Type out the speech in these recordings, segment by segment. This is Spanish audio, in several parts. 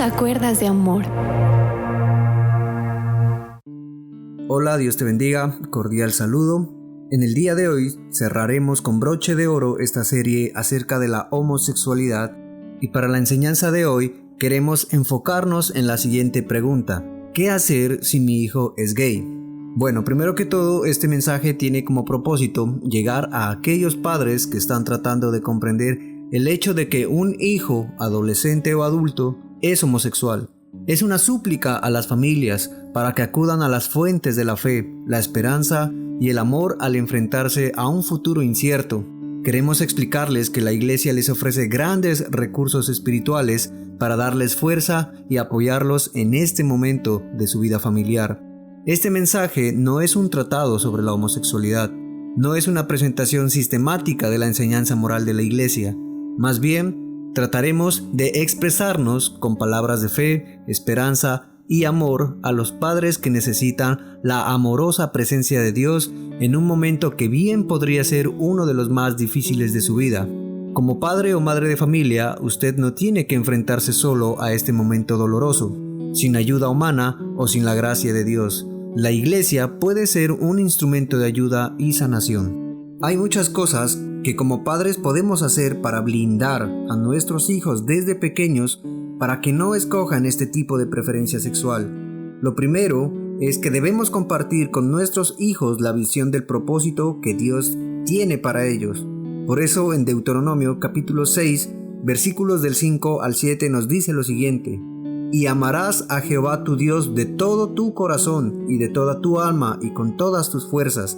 a Cuerdas de Amor. Hola, Dios te bendiga, cordial saludo. En el día de hoy cerraremos con broche de oro esta serie acerca de la homosexualidad y para la enseñanza de hoy queremos enfocarnos en la siguiente pregunta: ¿qué hacer si mi hijo es gay? Bueno, primero que todo, este mensaje tiene como propósito llegar a aquellos padres que están tratando de comprender el hecho de que un hijo, adolescente o adulto, es homosexual. Es una súplica a las familias para que acudan a las fuentes de la fe, la esperanza y el amor al enfrentarse a un futuro incierto. Queremos explicarles que la iglesia les ofrece grandes recursos espirituales para darles fuerza y apoyarlos en este momento de su vida familiar. Este mensaje no es un tratado sobre la homosexualidad, no es una presentación sistemática de la enseñanza moral de la iglesia. Más bien, trataremos de expresarnos con palabras de fe, esperanza y amor a los padres que necesitan la amorosa presencia de Dios en un momento que bien podría ser uno de los más difíciles de su vida. Como padre o madre de familia, usted no tiene que enfrentarse solo a este momento doloroso, sin ayuda humana o sin la gracia de Dios. La iglesia puede ser un instrumento de ayuda y sanación. Hay muchas cosas que como padres podemos hacer para blindar a nuestros hijos desde pequeños para que no escojan este tipo de preferencia sexual. Lo primero es que debemos compartir con nuestros hijos la visión del propósito que Dios tiene para ellos. Por eso en Deuteronomio capítulo 6, versículos del 5 al 7 nos dice lo siguiente: y amarás a Jehová tu Dios de todo tu corazón y de toda tu alma y con todas tus fuerzas.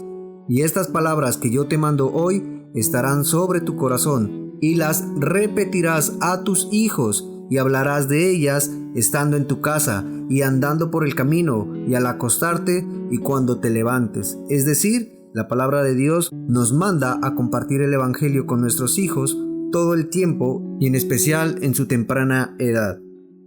Y estas palabras que yo te mando hoy estarán sobre tu corazón, y las repetirás a tus hijos, y hablarás de ellas estando en tu casa, y andando por el camino, y al acostarte, y cuando te levantes. Es decir, la palabra de Dios nos manda a compartir el evangelio con nuestros hijos todo el tiempo, y en especial en su temprana edad.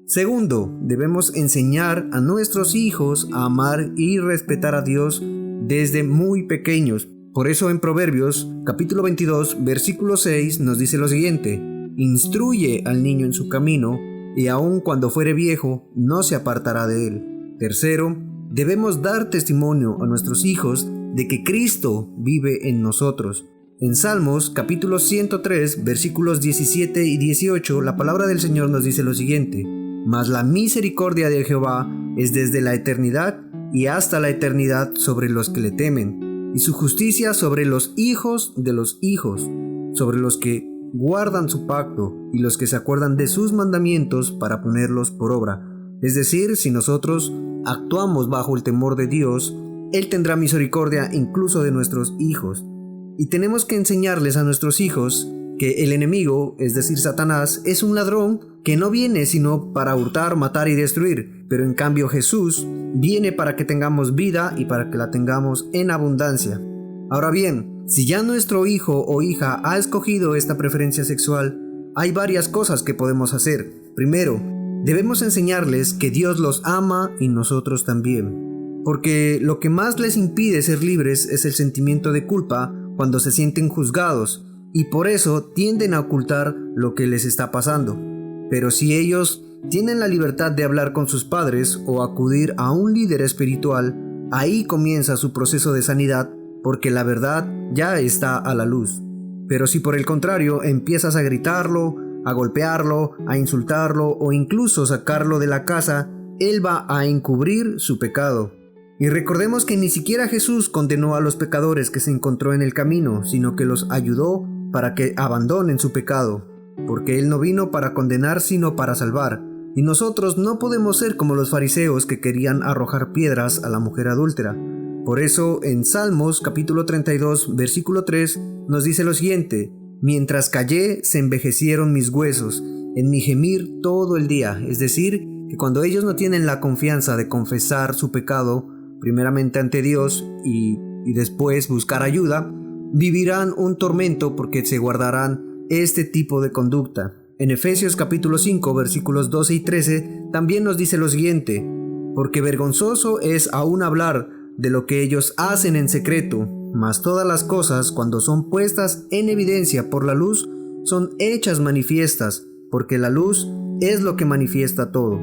Segundo, debemos enseñar a nuestros hijos a amar y respetar a Dios desde muy pequeños. Por eso en Proverbios capítulo 22 versículo 6 nos dice lo siguiente: instruye al niño en su camino, y aun cuando fuere viejo no se apartará de él. Tercero, debemos dar testimonio a nuestros hijos de que Cristo vive en nosotros. En Salmos capítulo 103 versículos 17 y 18 la palabra del Señor nos dice lo siguiente: mas la misericordia de Jehová es desde la eternidad y hasta la eternidad sobre los que le temen, y su justicia sobre los hijos de los hijos, sobre los que guardan su pacto y los que se acuerdan de sus mandamientos para ponerlos por obra. Es decir, si nosotros actuamos bajo el temor de Dios, Él tendrá misericordia incluso de nuestros hijos. Y tenemos que enseñarles a nuestros hijos que el enemigo, es decir, Satanás, es un ladrón que no viene sino para hurtar, matar y destruir, pero en cambio Jesús viene para que tengamos vida y para que la tengamos en abundancia. Ahora bien, si ya nuestro hijo o hija ha escogido esta preferencia sexual, hay varias cosas que podemos hacer. Primero, debemos enseñarles que Dios los ama y nosotros también, porque lo que más les impide ser libres es el sentimiento de culpa cuando se sienten juzgados, y por eso tienden a ocultar lo que les está pasando. Pero si ellos tienen la libertad de hablar con sus padres o acudir a un líder espiritual, ahí comienza su proceso de sanidad, porque la verdad ya está a la luz. Pero si por el contrario empiezas a gritarlo, a golpearlo, a insultarlo o incluso sacarlo de la casa, él va a encubrir su pecado. Y recordemos que ni siquiera Jesús condenó a los pecadores que se encontró en el camino, sino que los ayudó para que abandonen su pecado, porque Él no vino para condenar sino para salvar. Y nosotros no podemos ser como los fariseos que querían arrojar piedras a la mujer adúltera. Por eso en Salmos capítulo 32 versículo 3 nos dice lo siguiente: mientras callé se envejecieron mis huesos, en mi gemir todo el día. Es decir, que cuando ellos no tienen la confianza de confesar su pecado primeramente ante Dios y después buscar ayuda, vivirán un tormento porque se guardarán este tipo de conducta. En Efesios capítulo 5 versículos 12 y 13 también nos dice lo siguiente: porque vergonzoso es aún hablar de lo que ellos hacen en secreto, mas todas las cosas cuando son puestas en evidencia por la luz son hechas manifiestas, porque la luz es lo que manifiesta todo.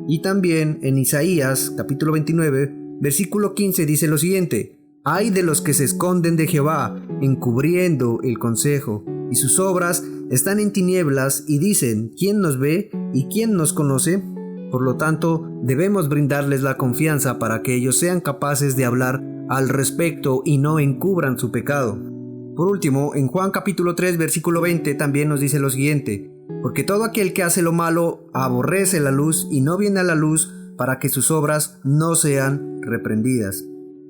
Y también en Isaías capítulo 29, versículo 15 dice lo siguiente: Ay de los que se esconden de Jehová, encubriendo el consejo, y sus obras están en tinieblas, y dicen: ¿quién nos ve y quién nos conoce? Por lo tanto, debemos brindarles la confianza para que ellos sean capaces de hablar al respecto y no encubran su pecado. Por último, en Juan capítulo 3, versículo 20 también nos dice lo siguiente: Porque todo aquel que hace lo malo aborrece la luz y no viene a la luz para que sus obras no sean reprendidas.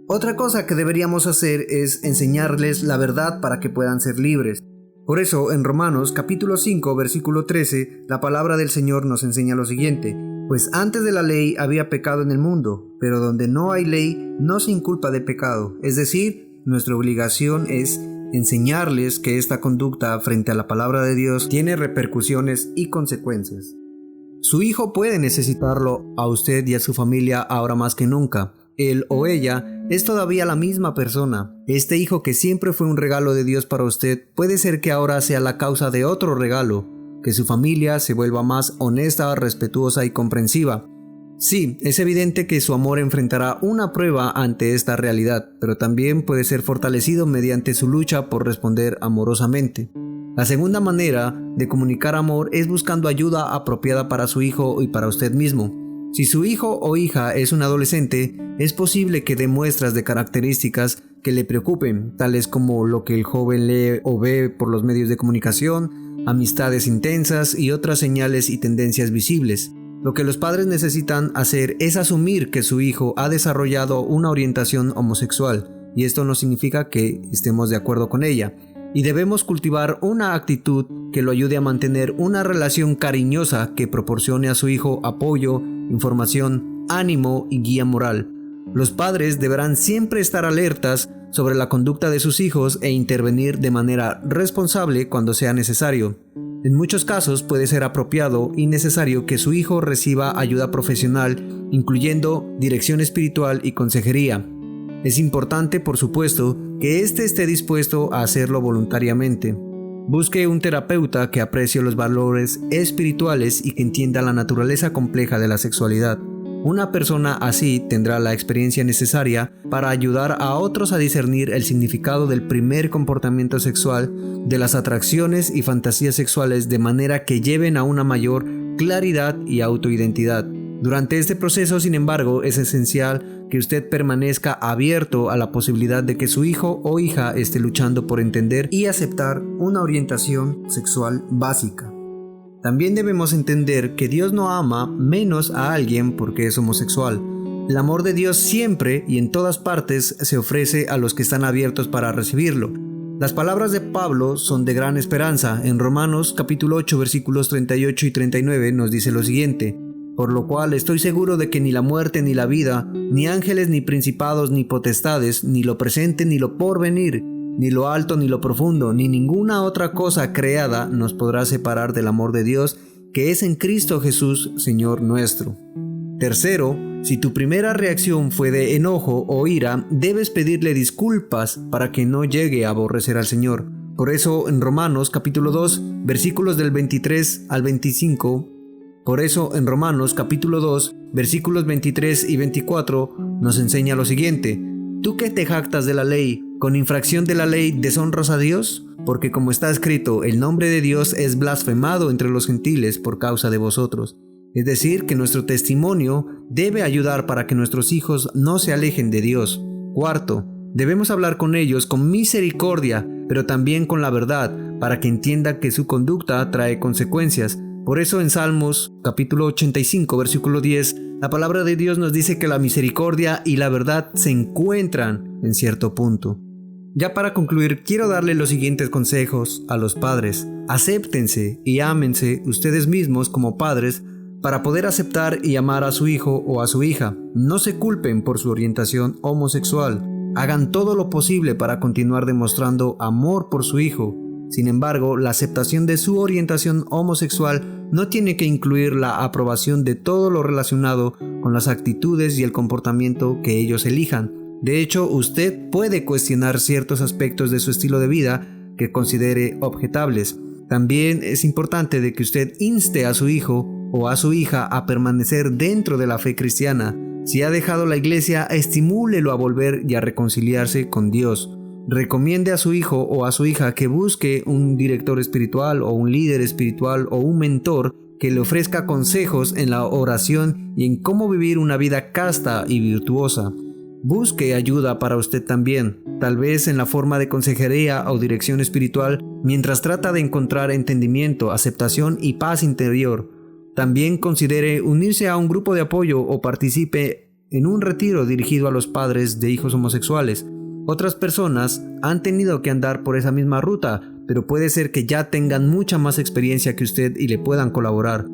Otra cosa que deberíamos hacer es enseñarles la verdad para que puedan ser libres. Por eso, en Romanos capítulo 5, versículo 13, la palabra del Señor nos enseña lo siguiente: Pues antes de la ley había pecado en el mundo, pero donde no hay ley no se inculpa de pecado. Es decir, nuestra obligación es enseñarles que esta conducta frente a la palabra de Dios tiene repercusiones y consecuencias. Su hijo puede necesitarlo a usted y a su familia ahora más que nunca. Él o ella es todavía la misma persona. Este hijo que siempre fue un regalo de Dios para usted puede ser que ahora sea la causa de otro regalo, que su familia se vuelva más honesta, respetuosa y comprensiva. Sí, es evidente que su amor enfrentará una prueba ante esta realidad, pero también puede ser fortalecido mediante su lucha por responder amorosamente. La segunda manera de comunicar amor es buscando ayuda apropiada para su hijo y para usted mismo. Si su hijo o hija es un adolescente, es posible que dé muestras de características que le preocupen, tales como lo que el joven lee o ve por los medios de comunicación, amistades intensas y otras señales y tendencias visibles. Lo que los padres necesitan hacer es asumir que su hijo ha desarrollado una orientación homosexual, y esto no significa que estemos de acuerdo con ella, y debemos cultivar una actitud que lo ayude a mantener una relación cariñosa que proporcione a su hijo apoyo, información, ánimo y guía moral. Los padres deberán siempre estar alertas sobre la conducta de sus hijos e intervenir de manera responsable cuando sea necesario. En muchos casos puede ser apropiado y necesario que su hijo reciba ayuda profesional, incluyendo dirección espiritual y consejería. Es importante, por supuesto, que éste esté dispuesto a hacerlo voluntariamente. Busque un terapeuta que aprecie los valores espirituales y que entienda la naturaleza compleja de la sexualidad. Una persona así tendrá la experiencia necesaria para ayudar a otros a discernir el significado del primer comportamiento sexual, de las atracciones y fantasías sexuales, de manera que lleven a una mayor claridad y autoidentidad. Durante este proceso, sin embargo, es esencial que usted permanezca abierto a la posibilidad de que su hijo o hija esté luchando por entender y aceptar una orientación sexual básica. También debemos entender que Dios no ama menos a alguien porque es homosexual. El amor de Dios siempre y en todas partes se ofrece a los que están abiertos para recibirlo. Las palabras de Pablo son de gran esperanza. En Romanos capítulo 8 versículos 38 y 39 nos dice lo siguiente: Por lo cual estoy seguro de que ni la muerte ni la vida, ni ángeles ni principados ni potestades, ni lo presente ni lo porvenir, ni lo alto ni lo profundo, ni ninguna otra cosa creada nos podrá separar del amor de Dios que es en Cristo Jesús, Señor nuestro. Tercero, si tu primera reacción fue de enojo o ira, debes pedirle disculpas para que no llegue a aborrecer al Señor. Por eso en Romanos capítulo 2, versículos del 23 al 25, Por eso en Romanos capítulo 2, versículos 23 y 24 nos enseña lo siguiente: ¿Tú que te jactas de la ley, con infracción de la ley deshonras a Dios? Porque como está escrito, el nombre de Dios es blasfemado entre los gentiles por causa de vosotros. Es decir, que nuestro testimonio debe ayudar para que nuestros hijos no se alejen de Dios. Cuarto, debemos hablar con ellos con misericordia, pero también con la verdad, para que entienda que su conducta trae consecuencias. Por eso en Salmos capítulo 85 versículo 10, la palabra de Dios nos dice que la misericordia y la verdad se encuentran en cierto punto. Ya para concluir, quiero darle los siguientes consejos a los padres. Acéptense y ámense ustedes mismos como padres para poder aceptar y amar a su hijo o a su hija. No se culpen por su orientación homosexual. Hagan todo lo posible para continuar demostrando amor por su hijo. Sin embargo, la aceptación de su orientación homosexual no tiene que incluir la aprobación de todo lo relacionado con las actitudes y el comportamiento que ellos elijan. De hecho, usted puede cuestionar ciertos aspectos de su estilo de vida que considere objetables. También es importante de que usted inste a su hijo o a su hija a permanecer dentro de la fe cristiana. Si ha dejado la iglesia, estimúlelo a volver y a reconciliarse con Dios. Recomiende a su hijo o a su hija que busque un director espiritual o un líder espiritual o un mentor que le ofrezca consejos en la oración y en cómo vivir una vida casta y virtuosa. Busque ayuda para usted también, tal vez en la forma de consejería o dirección espiritual, mientras trata de encontrar entendimiento, aceptación y paz interior. También considere unirse a un grupo de apoyo o participe en un retiro dirigido a los padres de hijos homosexuales. Otras personas han tenido que andar por esa misma ruta, pero puede ser que ya tengan mucha más experiencia que usted y le puedan colaborar.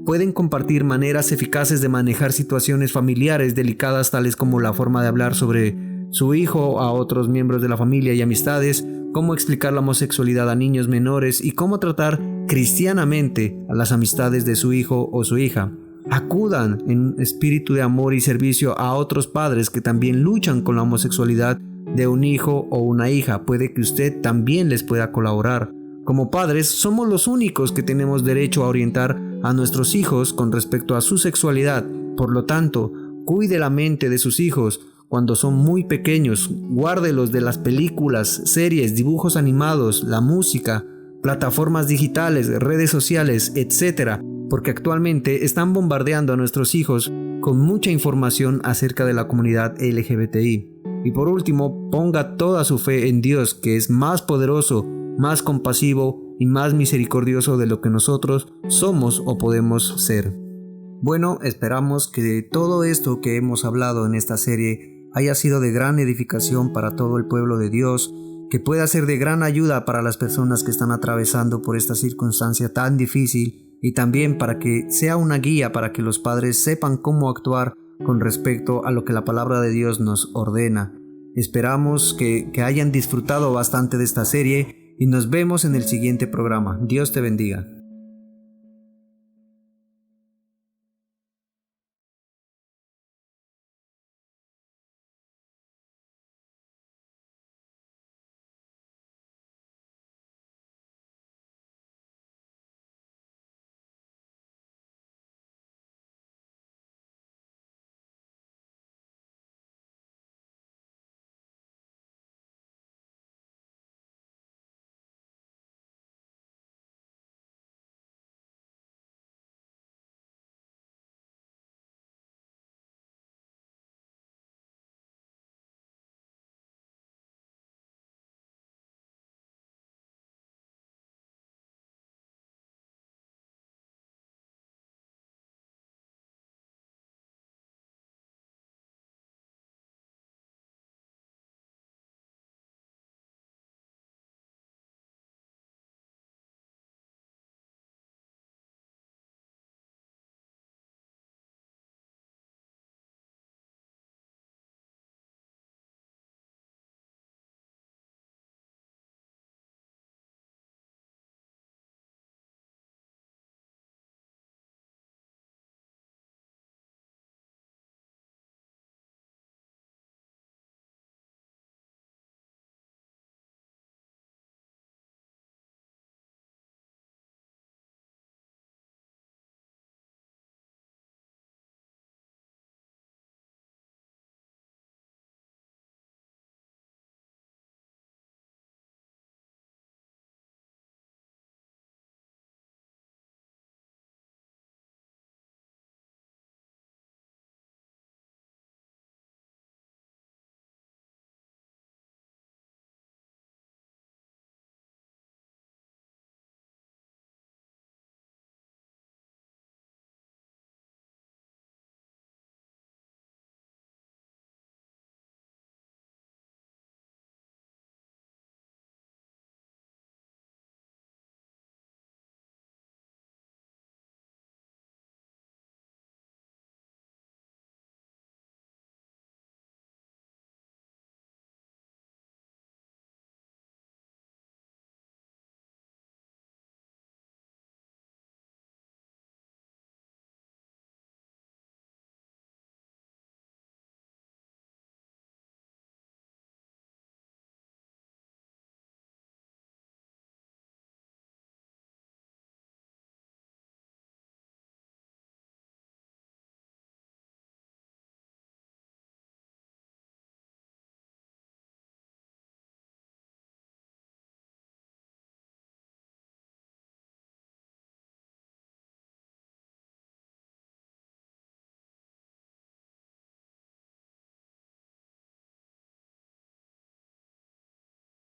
Pueden compartir maneras eficaces de manejar situaciones familiares delicadas, tales como la forma de hablar sobre su hijo a otros miembros de la familia y amistades, cómo explicar la homosexualidad a niños menores y cómo tratar cristianamente a las amistades de su hijo o su hija. Acudan en espíritu de amor y servicio a otros padres que también luchan con la homosexualidad de un hijo o una hija. Puede que usted también les pueda colaborar. Como padres, somos los únicos que tenemos derecho a orientar a nuestros hijos con respecto a su sexualidad. Por lo tanto, cuide la mente de sus hijos cuando son muy pequeños. Guárdelos de las películas, series, dibujos animados, la música, plataformas digitales, redes sociales, etc., porque actualmente están bombardeando a nuestros hijos con mucha información acerca de la comunidad LGBTI. Y por último, ponga toda su fe en Dios, que es más poderoso, más compasivo y más misericordioso de lo que nosotros somos o podemos ser. Bueno, esperamos que todo esto que hemos hablado en esta serie haya sido de gran edificación para todo el pueblo de Dios, que pueda ser de gran ayuda para las personas que están atravesando por esta circunstancia tan difícil, y también para que sea una guía para que los padres sepan cómo actuar con respecto a lo que la palabra de Dios nos ordena. Esperamos que hayan disfrutado bastante de esta serie y nos vemos en el siguiente programa. Dios te bendiga.